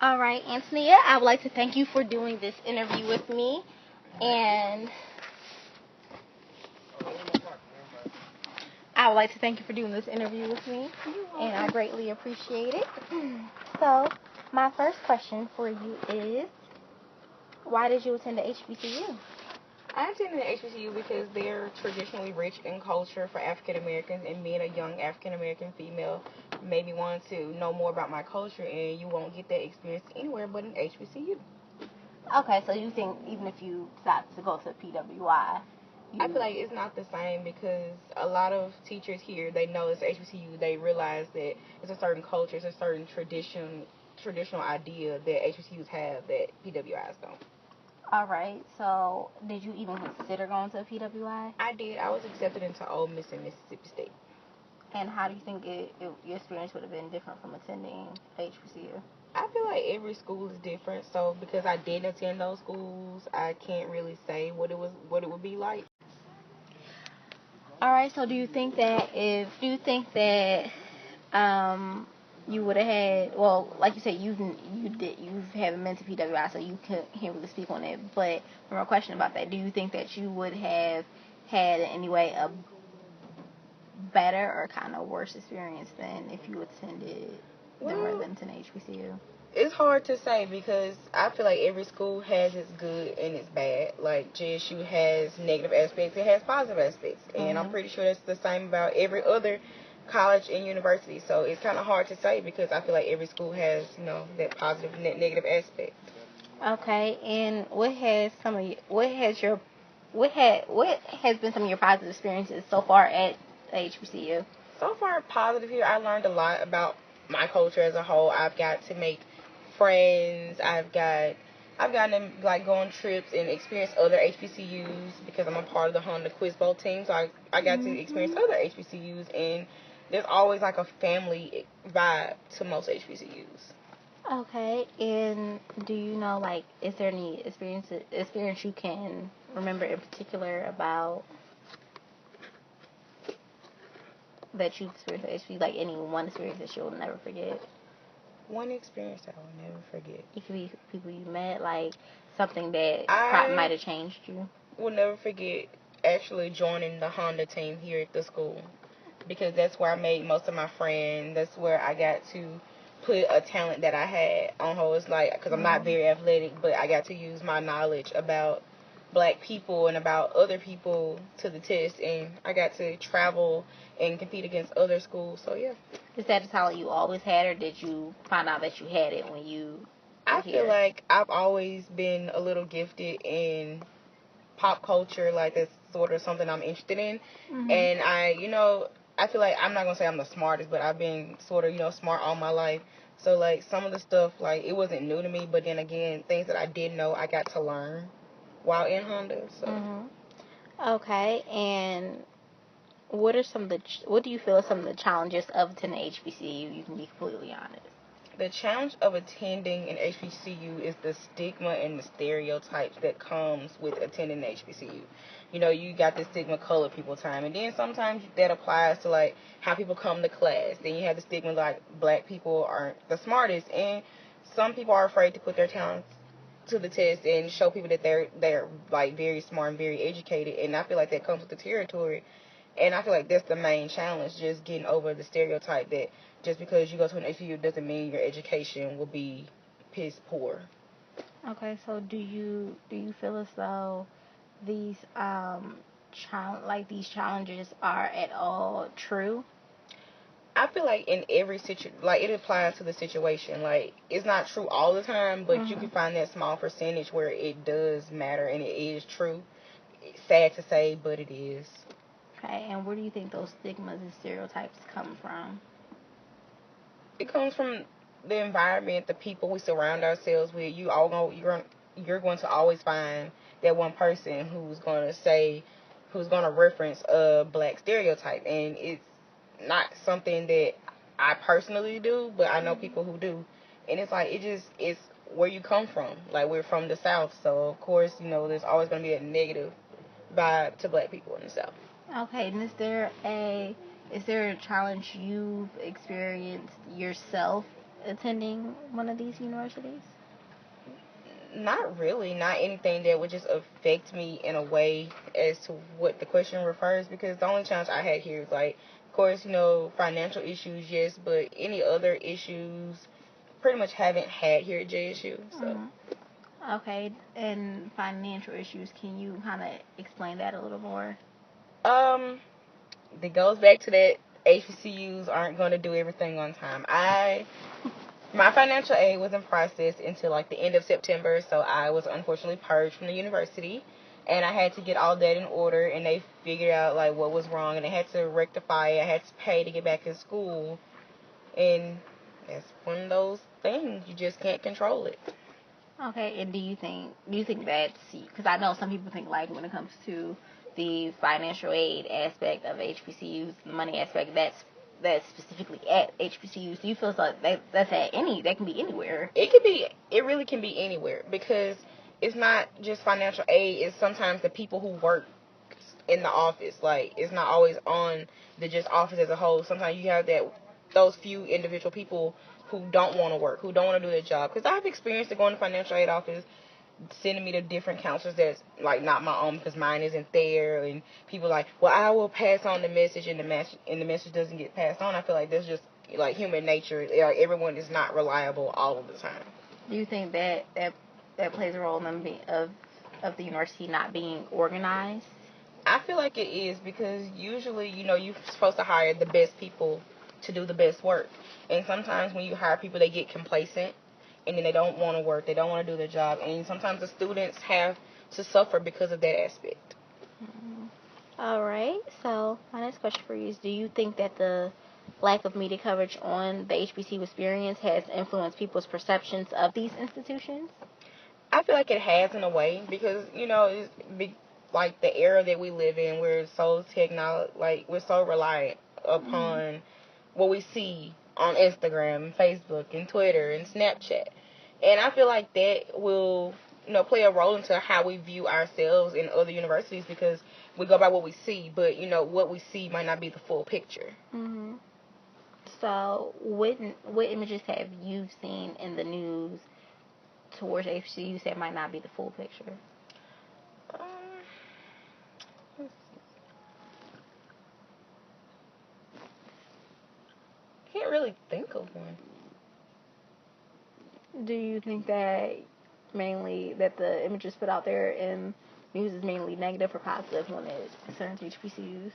All right, Antonia, I would like to thank you for doing this interview with me. And I would like to thank you for doing this interview with me. And I greatly appreciate it. So, my first question for you is, why did you attend the HBCU? I attended the HBCU because they're traditionally rich in culture for African Americans, and being a young African American female made me want to know more about my culture, and you won't get that experience anywhere but in HBCU. Okay, so you think even if you decide to go to PWI, I feel like it's not the same because a lot of teachers here, they know it's HBCU, they realize that it's a certain culture, it's a certain traditional idea that HBCUs have that PWIs don't. All right, so did you even consider going to a PWI? I did. I was accepted into Ole Miss in Mississippi State. And how do you think your experience would have been different from attending HBCU? I feel like every school is different, so because I didn't attend those schools, I can't really say what it would be like. All right, so do you think that you would have had, well, like you said, you haven't been to PWI, so you can't really speak on it. But from a question about that, do you think that you would have had in any way a better or kind of worse experience than if you attended rather than an HBCU? It's hard to say because I feel like every school has its good and its bad. Like JSU has negative aspects, it has positive aspects, and I'm pretty sure that's the same about every other college and university. So it's kind of hard to say because I feel like every school has, that positive and that negative aspect. Okay, and what has been some of your positive experiences so far at HBCU? So far, positive here. I learned a lot about my culture as a whole. I've got to make friends. I've gotten to like go on trips and experience other HBCUs because I'm a part of the Honda Quiz Bowl team. So I got to experience other HBCUs, and there's always like a family vibe to most HBCUs. Okay, and do you know, like, is there any experience you can remember in particular about that you've experienced at HBCU, like any one experience that you'll never forget? One experience that I will never forget. It could be people you met, like something that might have changed you. Will never forget actually joining the Honda team here at the school because that's where I made most of my friends. That's where I got to put a talent that I had on hold. It's like, because I'm not very athletic, but I got to use my knowledge about black people and about other people to the test, and I got to travel and compete against other schools. So yeah. Is that a talent you always had, or did you find out that you had it when you I feel like I've always been a little gifted in pop culture. Like, that's sort of something I'm interested in. And I feel like I'm not going to say I'm the smartest, but I've been sort of, smart all my life. So, like, some of the stuff, like, it wasn't new to me, but then again, things that I didn't know, I got to learn while in Honda. So. Okay, and what do you feel are some of the challenges of attending HBCU? You can be completely honest. The challenge of attending an HBCU is the stigma and the stereotypes that comes with attending an HBCU. You got the stigma colored people time, and then sometimes that applies to like how people come to class. Then you have the stigma like black people aren't the smartest, and some people are afraid to put their talents to the test and show people that they're like very smart and very educated. And I feel like that comes with the territory. And I feel like that's the main challenge, just getting over the stereotype that just because you go to an HBCU doesn't mean your education will be piss poor. Okay, so do you feel as though these these challenges are at all true? I feel like in every like it applies to the situation. Like, it's not true all the time, but you can find that small percentage where it does matter and it is true. It's sad to say, but it is. Okay, and where do you think those stigmas and stereotypes come from? It comes from the environment, the people we surround ourselves with. You're going to always find that one person who's going to reference a black stereotype, and it's not something that I personally do, but I know people who do, and it's like it's where you come from. Like, we're from the South, so of course there's always going to be a negative vibe to black people in the South. Okay, and is there a challenge you've experienced yourself attending one of these universities? Not really, not anything that would just affect me in a way as to what the question refers, because the only challenge I had here is like, of course, financial issues, yes, but any other issues pretty much haven't had here at JSU. So. Mm-hmm. Okay, and financial issues, can you kind of explain that a little more? That goes back to that HBCUs aren't going to do everything on time. My financial aid wasn't processed until like the end of September, so I was unfortunately purged from the university, and I had to get all that in order, and they figured out like what was wrong, and they had to rectify it. I had to pay to get back in school, and that's one of those things, you just can't control it. Okay, and do you think that's, because I know some people think like when it comes to the financial aid aspect of HBCUs, the money aspect, that's specifically at HBCUs. Do you feel like that's that can be anywhere? It really can be anywhere, because it's not just financial aid. It's sometimes the people who work in the office. Like, it's not always on the just office as a whole. Sometimes you have those few individual people who don't want to work, who don't want to do their job. Because I've experienced it going to financial aid office, sending me to different counselors that's like not my own because mine isn't there, and people like, well, I will pass on the message, and the message doesn't get passed on. I feel like that's just like human nature. Like, everyone is not reliable all of the time. Do you think that plays a role in them of the university not being organized? I feel like it is, because usually, you're supposed to hire the best people to do the best work. And sometimes when you hire people, they get complacent, and then they don't want to work. They don't want to do their job. And sometimes the students have to suffer because of that aspect. Mm-hmm. All right. So my next question for you is, do you think that the lack of media coverage on the HBCU experience has influenced people's perceptions of these institutions? I feel like it has, in a way, because, it's like the era that we live in, we're so we're so reliant upon what we see on Instagram and Facebook and Twitter and Snapchat. And I feel like that will, play a role into how we view ourselves in other universities, because we go by what we see, but, what we see might not be the full picture. Mm-hmm. So what images have you seen in the news towards HBCUs that might not be the full picture? Can't really think of one. Do you think that mainly that the images put out there in news is mainly negative or positive when it concerns HBCUs?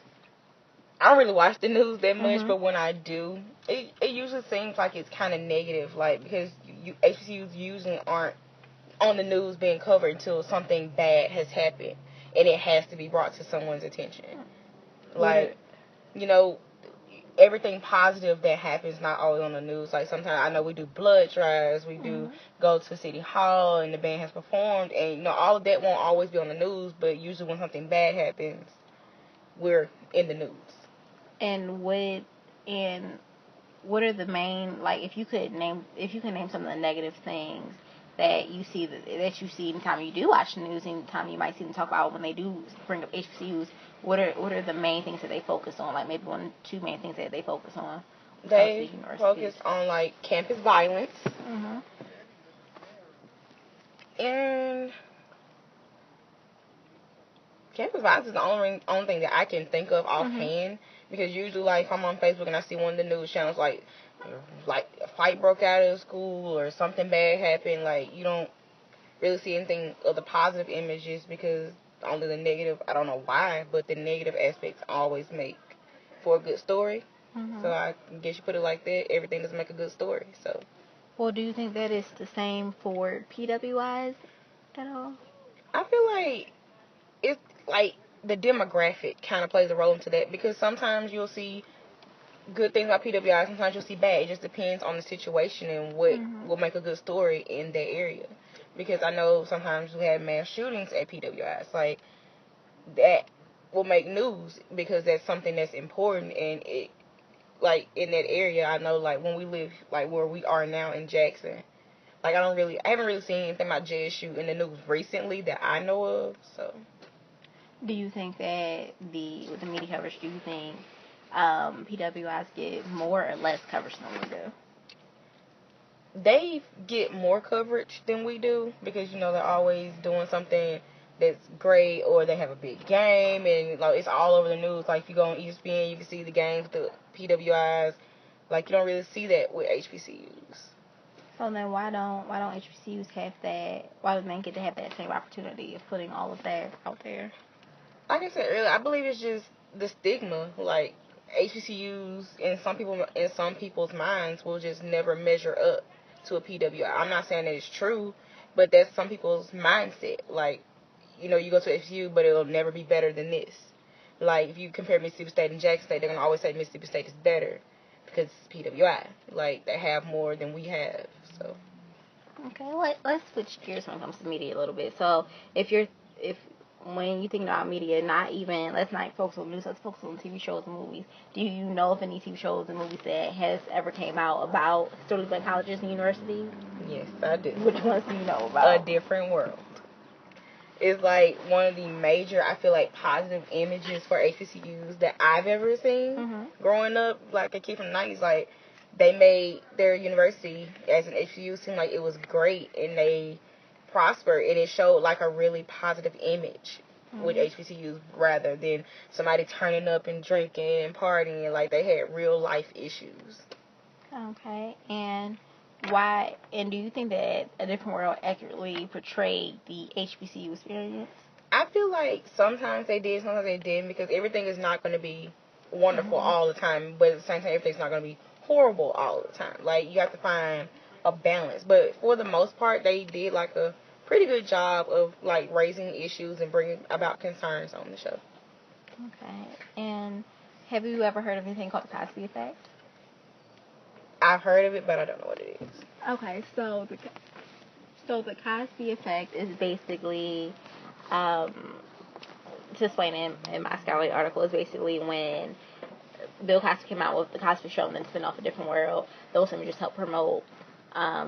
I don't really watch the news that much, but when I do, it usually seems like it's kind of negative, like, because HBCUs usually aren't on the news being covered until something bad has happened, and it has to be brought to someone's attention. Like, everything positive that happens not always on the news. Like, sometimes I know we do blood drives, we do go to City Hall, and the band has performed, and all of that won't always be on the news, but usually when something bad happens, we're in the news. And what are the main, like, if you could name some of the negative things that you see anytime you do watch the news, anytime you might see them talk about when they do bring up HBCUs, what are the main things that they focus on? Like, maybe 2 main things that they focus on. They focus on, like, campus violence. And campus violence is the only thing that I can think of offhand, because usually, like, if I'm on Facebook and I see one of the news channels, like a fight broke out of school or something bad happened, like, you don't really see anything of the positive images, because only the negative, I don't know why, but the negative aspects always make for a good story. So I guess you put it like that, everything doesn't make a good story. So, well, do you think that is the same for PWIs at all? I feel like it's like the demographic kind of plays a role into that, because sometimes you'll see good things about PWIs, sometimes you'll see bad. It just depends on the situation and what will make a good story in that area. Because I know sometimes we have mass shootings at PWIs, like, that will make news because that's something that's important, and it, like, in that area, I know, like, when we live, like, where we are now in Jackson, like, I haven't really seen anything about JSU in the news recently that I know of. So, do you think that with the media coverage, do you think PWIs get more or less coverage than we do? they get more coverage than we do because they're always doing something that's great, or they have a big game, and like it's all over the news. Like if you go on ESPN, you can see the games with the PWIs. Like you don't really see that with HBCUs. So then why don't HBCUs have that? Why do men get to have that same opportunity of putting all of that out there? Like I said earlier, I believe it's just the stigma. Like HBCUs in some people's minds will just never measure up to a PWI. I'm not saying that it's true, but that's some people's mindset. Like you go to HBCU, but it'll never be better than this. Like if you compare Mississippi State and Jackson State, they're gonna always say Mississippi State is better because it's PWI. Like they have more than we have. So Okay, let's switch gears when it comes to media a little bit. So if when you think about media, let's not focus on news, let's focus on TV shows and movies. Do you know of any TV shows and movies that has ever came out about historically black colleges and universities? yes, I do. Which ones do you know about? A Different World is like one of the major, I feel like, positive images for HBCUs that I've ever seen growing up. Like a kid from the 90s, like they made their university as an HBCU seem like it was great, and they prospered, and it showed like a really positive image with HBCUs rather than somebody turning up and drinking and partying. Like they had real life issues. Okay, and why? And do you think that A Different World accurately portrayed the HBCU experience? I feel like sometimes they did, sometimes they didn't, because everything is not going to be wonderful all the time, but at the same time, everything's not going to be horrible all the time. Like, you have to find a balance. But for the most part, they did, like, a pretty good job of, like, raising issues and bringing about concerns on the show. Okay. And have you ever heard of anything called the Cosby Effect? I've heard of it, but I don't know what it is. Okay, so the Cosby Effect is basically, to explain in my scholarly article, is basically when Bill Cosby came out with the Cosby Show and then spin off A Different World. Those images help promote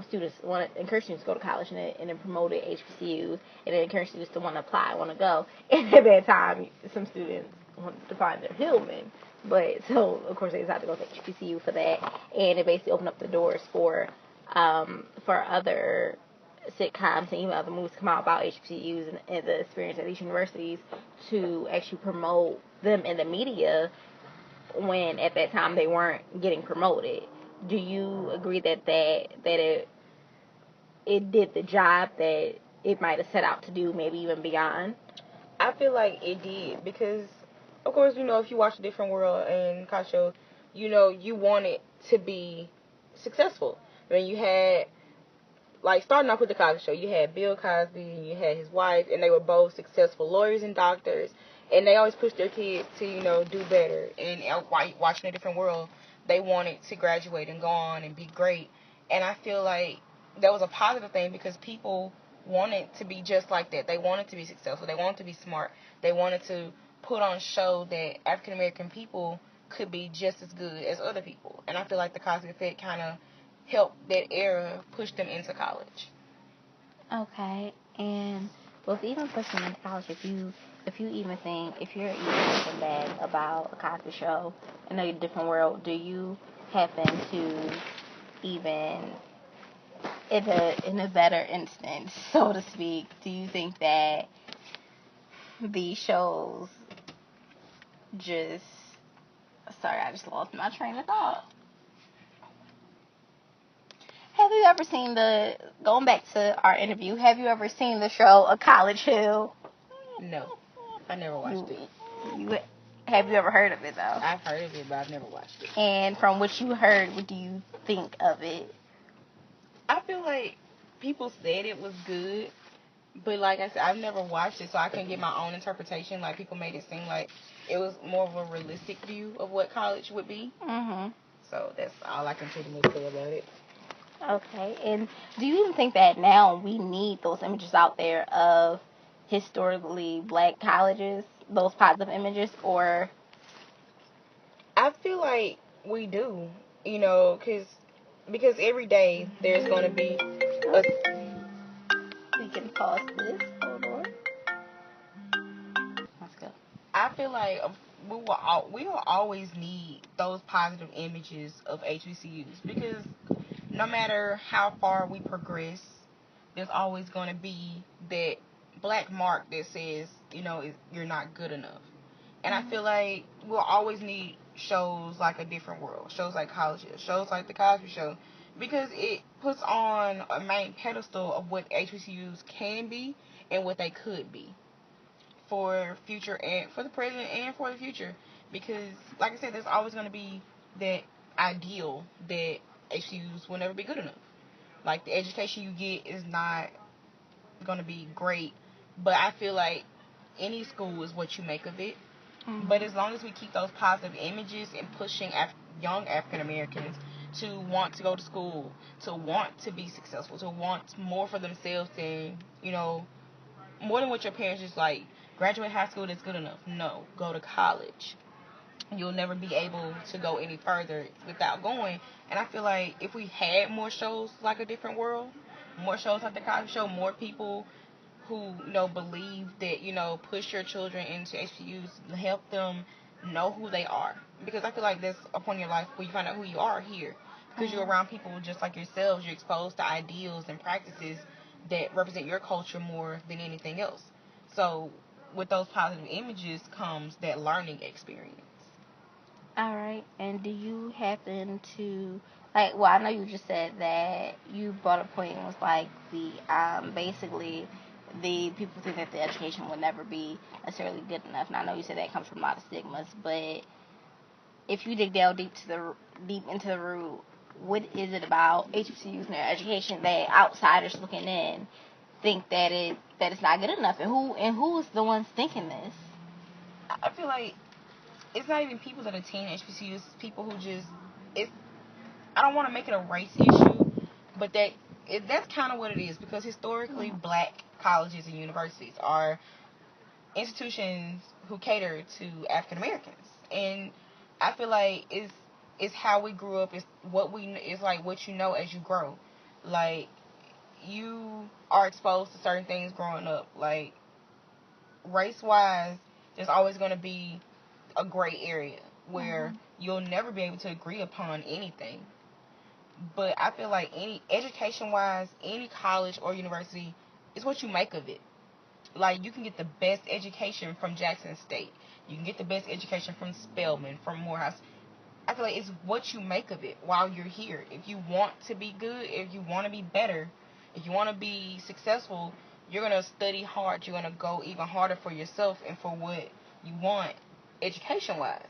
students, encourage students to go to college, and then promoted HBCUs, and then encourage students to want to apply, want to go. And at that time, some students wanted to find their Hillman. But so of course they decided to go to HBCU for that, and it basically opened up the doors for other sitcoms and even other movies come out about HBCUs and the experience at these universities to actually promote them in the media when at that time they weren't getting promoted. Do you agree that it did the job that it might have set out to do, maybe even beyond? I feel like it did because, of course, if you watch A Different World and Cosby Show, you want it to be successful. I mean, you had, like, starting off with the Cosby Show, you had Bill Cosby and you had his wife, and they were both successful lawyers and doctors, and they always pushed their kids to, do better. And watching A Different World, they wanted to graduate and go on and be great. And I feel like that was a positive thing because people wanted to be just like that. They wanted to be successful. They wanted to be smart. They wanted to put on show that African American people could be just as good as other people. And I feel like the Cosby Effect kind of helped that era push them into college. Okay, and with even pushing them into college, if you're even thinking bad about the Cosby Show and A Different World, do you happen to even in a better instance, so to speak, do you think that these shows just I just lost my train of thought. Have you ever seen going back to our interview, have you ever seen the show A College Hill? No. I never watched it. Have you ever heard of it, though? I've heard of it, but I've never watched it. And from what you heard, what do you think of it? I feel like people said it was good, but like I said, I've never watched it, so I can get my own interpretation. Like, people made it seem like it was more of a realistic view of what college would be. Mm-hmm. So that's all I can pretty much say about it. Okay, and do you even think that now we need those images out there of historically black colleges, those positive images, or? I feel like we do, because every day there's going to be a... We can pause this. Hold on. Let's go. I feel like we will always need those positive images of HBCUs because no matter how far we progress, there's always going to be that black mark that says, you're not good enough. And I feel like we'll always need shows like A Different World, shows like Colleges, shows like The Cosby Show, because it puts on a main pedestal of what HBCUs can be and what they could be for future and for the present and for the future. Because, like I said, there's always going to be that ideal that HBCUs will never be good enough. Like, the education you get is not going to be great, but I feel like any school is what you make of it. Mm-hmm. But as long as we keep those positive images and pushing young African Americans to want to go to school, to want to be successful, to want more for themselves than, more than what your parents just like, graduate high school, that's good enough. No, go to college. You'll never be able to go any further without going. And I feel like if we had more shows like A Different World, more shows like The Cosby Show, more people who, believe that, push your children into HBCUs, help them know who they are. Because I feel like that's a point in your life where you find out who you are here. Because you're around people just like yourselves. You're exposed to ideals and practices that represent your culture more than anything else. So with those positive images comes that learning experience. All right. And do you happen to, like, well, I know you just said that you brought a point and was like basically the people think that the education will never be necessarily good enough. And I know you said that comes from a lot of stigmas, but if you dig down deep into the root, what is it about HBCUs and their education that outsiders looking in think that it's not good enough? And who's the ones thinking this? I feel like it's not even people that attend HBCUs. It's people who just, I don't want to make it a race issue, but that's kind of what it is, because historically black colleges and universities are institutions who cater to African Americans, and I feel like it's how we grew up. It's like what you know as you grow. Like, you are exposed to certain things growing up. Like, race wise, there's always going to be a gray area where you'll never be able to agree upon anything. But I feel like any education wise, any college or university, is what you make of it. Like, you can get the best education from Jackson State. You can get the best education from Spelman, from Morehouse. I feel like it's what you make of it while you're here. If you want to be good, if you want to be better, if you want to be successful, you're going to study hard. You're going to go even harder for yourself and for what you want education-wise.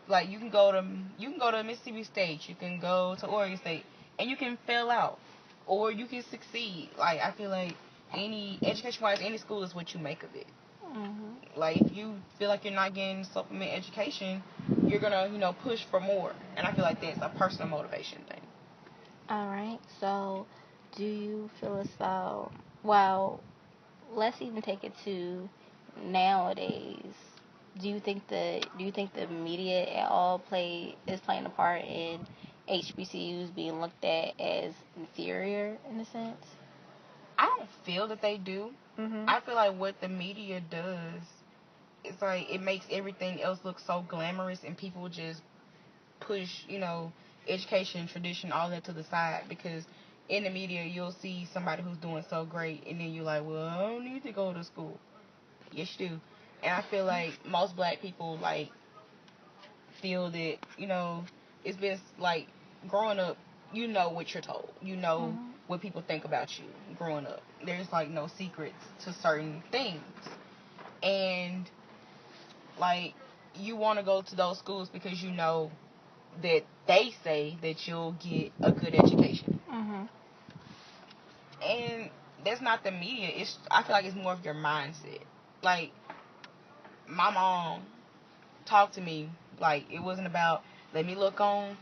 Like, you can go to Mississippi State, you can go to Oregon State, and you can fail out, or you can succeed. Like, I feel like any education-wise, any school is what you make of it. Mm-hmm. Like, if you feel like you're not getting supplement education, you're gonna, push for more. And I feel like that's a personal motivation thing. All right. So, do you feel as though, well, let's even take it to nowadays. Do you think the media at all is playing a part in HBCUs being looked at as inferior in a sense? I don't feel that they do. Mm-hmm. I feel like what the media does, it's like it makes everything else look so glamorous, and people just push, education, tradition, all that to the side, because in the media you'll see somebody who's doing so great, and then you're like, well, I don't need to go to school. Yes, you do. And I feel like most black people, like, feel that, it's been, like, growing up, what you're told. What people think about you growing up. There's, like, no secrets to certain things. And, like, you want to go to those schools because you know that they say that you'll get a good education. Mm-hmm. And that's not the media. I feel like it's more of your mindset. Like, my mom talked to me, like, it wasn't about, let me look online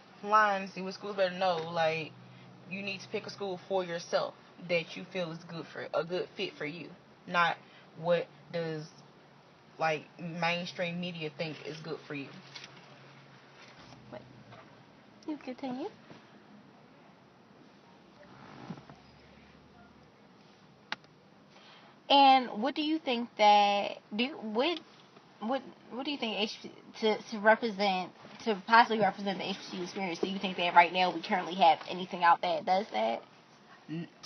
and see what school's better. No, like, you need to pick a school for yourself that you feel is a good fit for you, not what does, like, mainstream media think is good for you. Wait. You continue. And what do you think that what do you think to represent to possibly represent the HBCU experience, do you think that right now we currently have anything out that does that?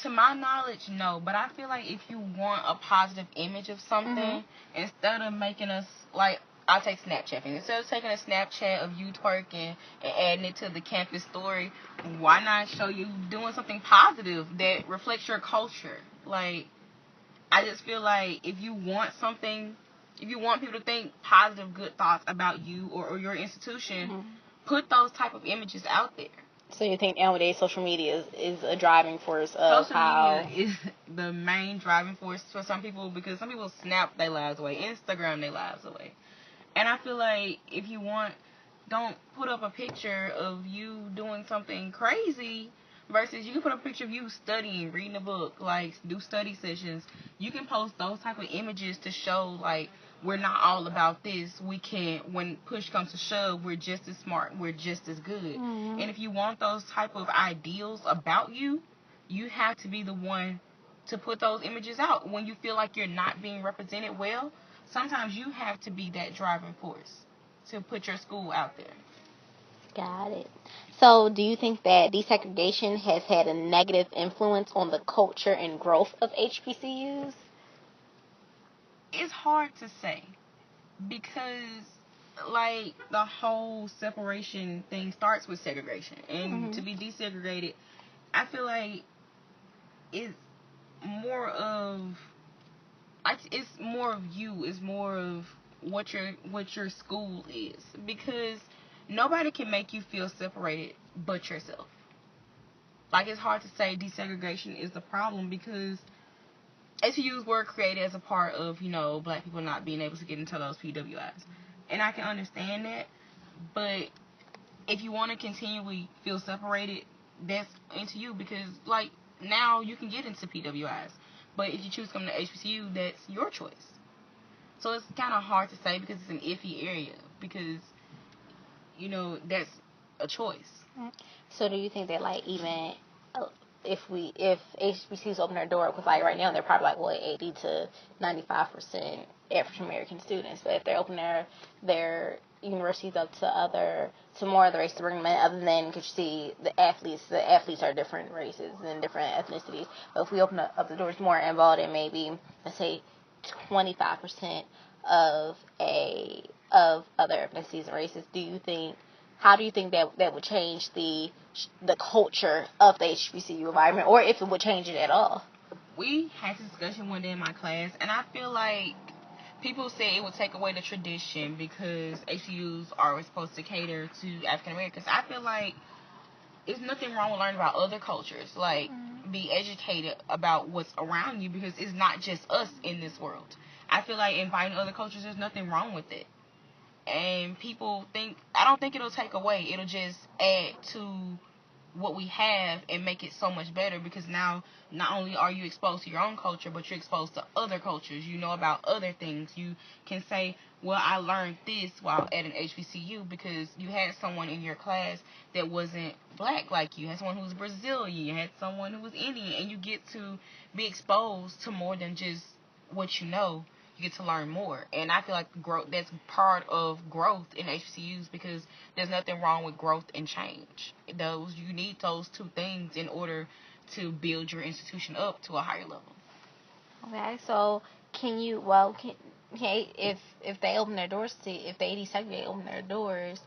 To my knowledge, no. But I feel like if you want a positive image of something, instead of making us, like, I'll take Snapchat. Instead of taking a Snapchat of you twerking and adding it to the campus story, why not show you doing something positive that reflects your culture? Like, I just feel like if you want something, if you want people to think positive, good thoughts about you or your institution, put those type of images out there. So you think nowadays social media is a driving force of social how... media is the main driving force for some people, because some people snap their lives away, Instagram their lives away. And I feel like if you want, don't put up a picture of you doing something crazy versus you can put up a picture of you studying, reading a book, like do study sessions. You can post those type of images to show, like, we're not all about this. We can't, when push comes to shove, we're just as smart, we're just as good. And if you want those type of ideals about you, you have to be the one to put those images out. When you feel like you're not being represented well, sometimes you have to be that driving force to put your school out there. Got it. So do you think that desegregation has had a negative influence on the culture and growth of HBCUs? It's hard to say, because, like, the whole separation thing starts with segregation. And to be desegregated, I feel like it's more of, like, it's more of you, it's more of what your school is, because nobody can make you feel separated but yourself. Like, it's hard to say desegregation is the problem, because HBCUs were created as a part of, black people not being able to get into those PWIs. And I can understand that, but if you want to continually feel separated, that's into you, because, like, now you can get into PWIs. But if you choose to come to HBCU, that's your choice. So it's kind of hard to say, because it's an iffy area, because, that's a choice. So do you think that, like, even if HBCUs open their door, because, like, right now they're probably like 80 to 95% African American students, but if they open their universities up to more of the races, to bring them in, other than, because you see the athletes are different races and different ethnicities, but if we open up the doors more and involved in maybe, let's say, 25% of other ethnicities and races, how do you think that would change the culture of the HBCU environment, or if it would change it at all? We had this discussion one day in my class, and I feel like people say it would take away the tradition because HBCUs are supposed to cater to African Americans. I feel like there's nothing wrong with learning about other cultures. Like, be educated about what's around you, because it's not just us in this world. I feel like inviting other cultures, there's nothing wrong with it. And people I don't think it'll take away. It'll just add to what we have and make it so much better, because now not only are you exposed to your own culture, but you're exposed to other cultures. You know about other things. You can say, well, I learned this while at an HBCU because you had someone in your class that wasn't black like you. You had someone who was Brazilian. You had someone who was Indian. And you get to be exposed to more than just what you know. You get to learn more. And I feel like that's part of growth in HBCUs, because there's nothing wrong with growth and change. You need those two things in order to build your institution up to a higher level. Okay, so if they open their doors if they desegregate, open their doors,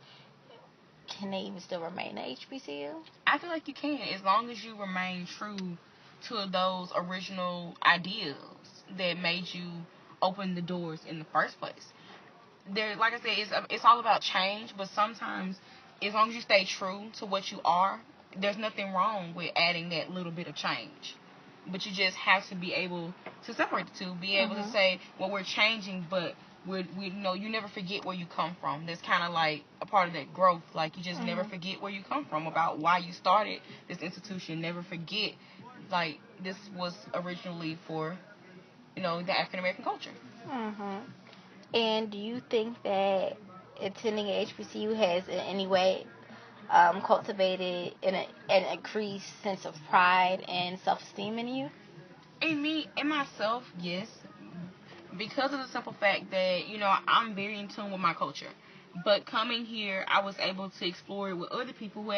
can they even still remain at HBCU? I feel like you can, as long as you remain true to those original ideals that made you open the doors in the first place. Like I said, it's all about change, but sometimes, as long as you stay true to what you are, there's nothing wrong with adding that little bit of change. But you just have to be able to separate the two, be able to say, well, we're changing, but you never forget where you come from. That's kind of like a part of that growth. Like, you just never forget where you come from, about why you started this institution. Never forget, like, this was originally for, the African American culture. And do you think that attending a HBCU has in any way cultivated an increased sense of pride and self-esteem in you? In myself, yes. Because of the simple fact that, I'm very in tune with my culture. But coming here, I was able to explore it with other people who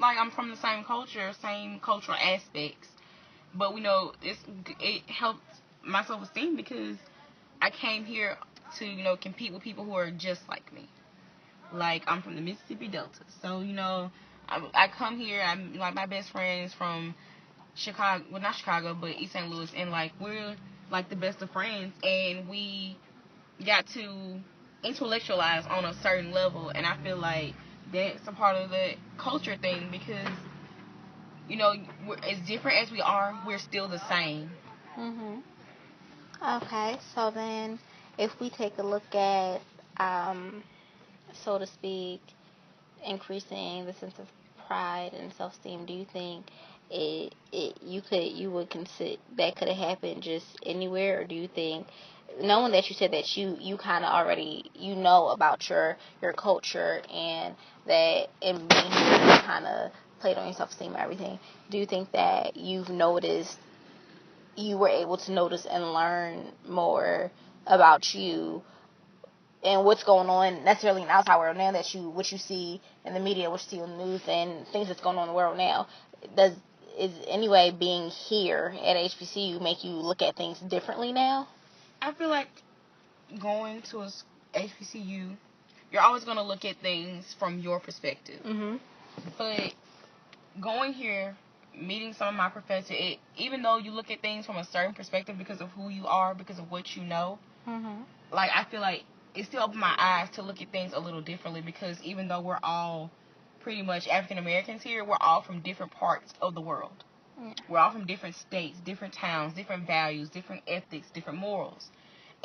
like I'm from the same culture, same cultural aspects. But we know it helped my self esteem because I came here to compete with people who are just like me. Like I'm from the Mississippi Delta, so I come here. I'm like my best friend is from Chicago, well not Chicago, but East St. Louis, and like we're like the best of friends, and we got to intellectualize on a certain level, and I feel like that's a part of the culture thing because we're, as different as we are, we're still the same. Mhm. Okay, so then if we take a look at, um, so to speak, increasing the sense of pride and self-esteem, do you think you would consider that could have happened just anywhere, or do you think, knowing that you said that you kind of already about your culture, and that in being here you kind of played on your self-esteem and everything, do you think that you were able to notice and learn more about you and what's going on necessarily in the outside world now, that what you see in the media, what you see on the news, and things that's going on in the world now? Does is anyway being here at HBCU make you look at things differently now? I feel like going to a HBCU, you're always going to look at things from your perspective. Mhm. But going here, meeting some of my professors, even though you look at things from a certain perspective because of who you are, because of what you know, like I feel like it still opened my eyes to look at things a little differently, because even though we're all pretty much African Americans here, we're all from different parts of the world. Yeah. We're all from different states, different towns, different values, different ethics, different morals.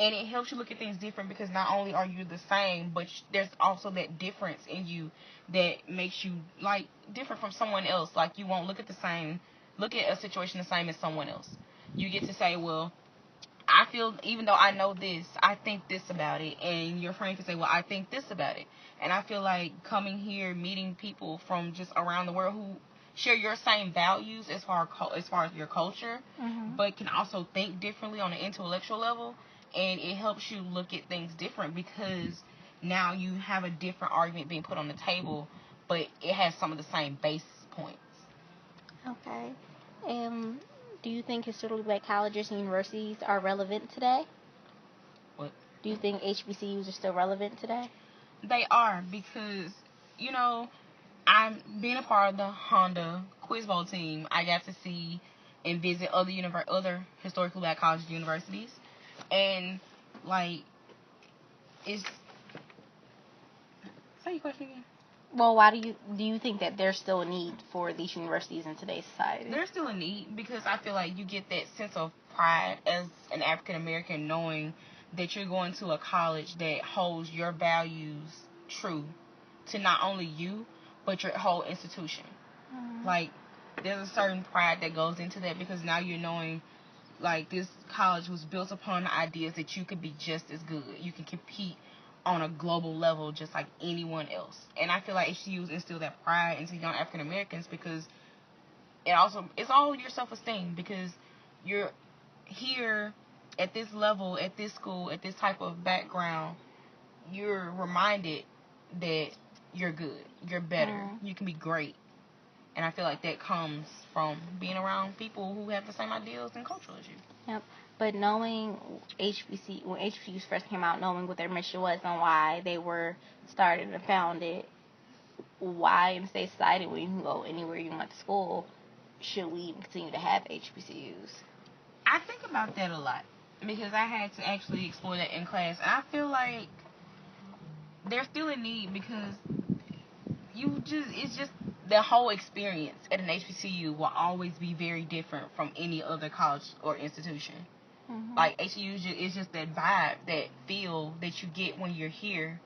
And it helps you look at things different because not only are you the same, but there's also that difference in you that makes you like different from someone else. Like you won't look at a situation the same as someone else. You get to say, well, I feel, even though I know this, I think this about it, and your friend can say, well, I think this about it. And I feel like coming here, meeting people from just around the world who share your same values as far as your culture, but can also think differently on an intellectual level, and it helps you look at things different because now you have a different argument being put on the table, but it has some of the same base points. Okay. Do you think historically black colleges and universities are relevant today? What? Do you think HBCUs are still relevant today? They are, because, I'm being a part of the Honda Quiz Bowl team. I got to see and visit other historically black colleges and universities, and like it's. Say your question again. Well, why do you think that there's still a need for these universities in today's society? There's still a need because I feel like you get that sense of pride as an African American, knowing that you're going to a college that holds your values true to not only you but your whole institution. Like there's a certain pride that goes into that because now you're knowing like this college was built upon the ideas that you could be just as good. You can compete on a global level just like anyone else. And I feel like HBCUs instill that pride into young African Americans because it's all your self-esteem, because you're here at this level, at this school, at this type of background. You're reminded that you're good, you're better, you can be great. And I feel like that comes from being around people who have the same ideals and culture as you. Yep. But knowing when HBCUs first came out, knowing what their mission was and why they were started and founded, why in today's society, when you can go anywhere you want to school, should we even continue to have HBCUs? I think about that a lot because I had to actually explore that in class. And I feel like there's still a need because it's just the whole experience at an HBCU will always be very different from any other college or institution. Like HBCU is just that vibe, that feel that you get when you're here,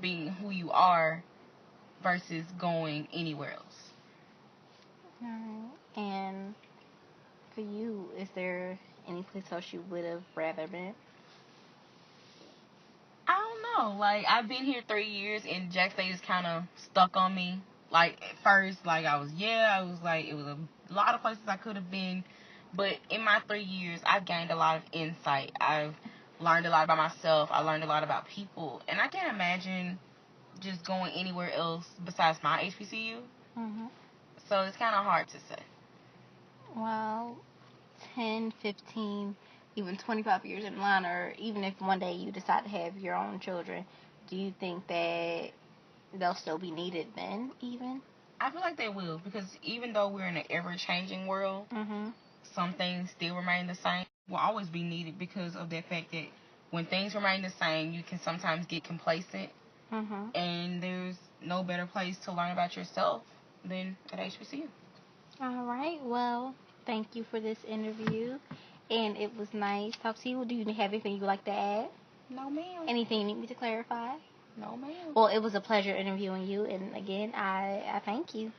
being who you are, versus going anywhere else. And for you, is there any place else you would have rather been? I don't know. Like I've been here 3 years, and Jack State is kind of stuck on me. Like at first, like I was like it was a lot of places I could have been, but in my 3 years, I've gained a lot of insight. I've learned a lot about myself. I learned a lot about people, and I can't imagine just going anywhere else besides my HBCU. Mm-hmm. So it's kind of hard to say. Well, 10, 15, even 25 years in line, or even if one day you decide to have your own children, do you think that they'll still be needed then, even? I feel like they will, because even though we're in an ever-changing world, Mm-hmm. some things still remain the same. Will always be needed because of the fact that when things remain the same, you can sometimes get complacent. Mm-hmm. And there's no better place to learn about yourself than at HBCU. All right. Well, thank you for this interview, and it was nice to talk to you. Do you have anything you would like to add? No, ma'am. Anything you need me to clarify? No, ma'am. Well, it was a pleasure interviewing you, and again, I thank you.